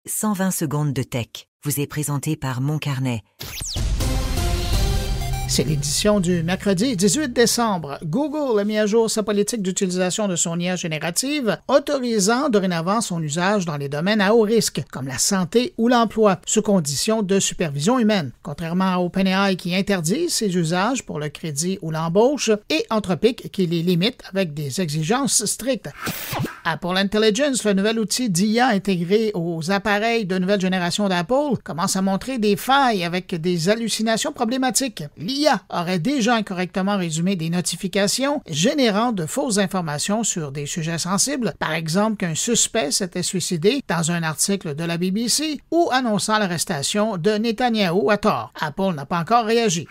120 secondes de tech vous est présenté par Mon Carnet. C'est l'édition du mercredi 18 décembre. Google a mis à jour sa politique d'utilisation de son IA générative, autorisant dorénavant son usage dans les domaines à haut risque, comme la santé ou l'emploi, sous condition de supervision humaine. Contrairement à OpenAI qui interdit ces usages pour le crédit ou l'embauche, et Anthropic qui les limite avec des exigences strictes. Apple Intelligence, le nouvel outil d'IA intégré aux appareils de nouvelle génération d'Apple, commence à montrer des failles avec des hallucinations problématiques. L'IA aurait déjà incorrectement résumé des notifications générant de fausses informations sur des sujets sensibles, par exemple qu'un suspect s'était suicidé dans un article de la BBC ou annonçant l'arrestation de Netanyahou à tort. Apple n'a pas encore réagi.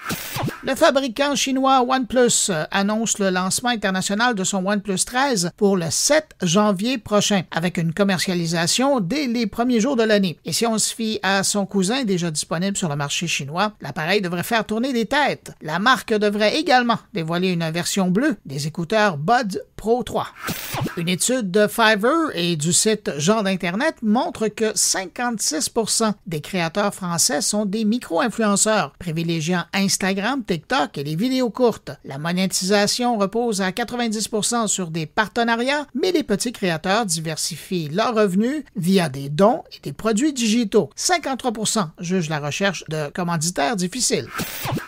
Le fabricant chinois OnePlus annonce le lancement international de son OnePlus 13 pour le 7 janvier prochain, avec une commercialisation dès les premiers jours de l'année. Et si on se fie à son cousin déjà disponible sur le marché chinois, l'appareil devrait faire tourner des têtes. La marque devrait également dévoiler une version bleue des écouteurs Buds Pro 3. Une étude de Fiverr et du site Genre d'Internet montre que 56% des créateurs français sont des micro-influenceurs, privilégiant Instagram, TikTok et les vidéos courtes. La monétisation repose à 90% sur des partenariats, mais les petits créateurs diversifient leurs revenus via des dons et des produits digitaux. 53% jugent la recherche de commanditaires difficiles.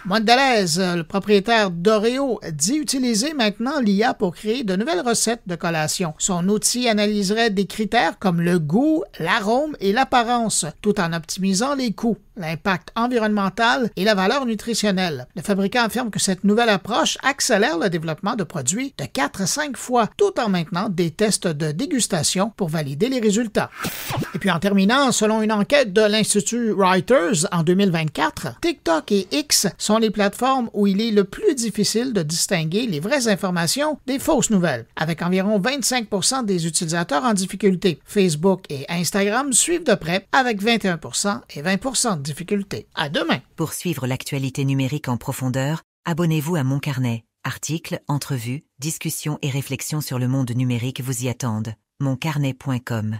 Mondelez, le propriétaire d'Oreo, dit utiliser maintenant l'IA pour créer de nouvelles recettes de collation. Son outil analyserait des critères comme le goût, l'arôme et l'apparence, tout en optimisant les coûts, l'impact environnemental et la valeur nutritionnelle. Le fabricant affirme que cette nouvelle approche accélère le développement de produits de 4 à 5 fois, tout en maintenant des tests de dégustation pour valider les résultats. Et puis en terminant, selon une enquête de l'Institut Reuters en 2024, TikTok et X sont les plateformes où il est le plus difficile de distinguer les vraies informations des fausses nouvelles, avec environ 25% des utilisateurs en difficulté. Facebook et Instagram suivent de près avec 21% et 20% de difficulté. À demain! Pour suivre l'actualité numérique en profondeur, abonnez-vous à Mon Carnet. Articles, entrevues, discussions et réflexions sur le monde numérique vous y attendent. moncarnet.com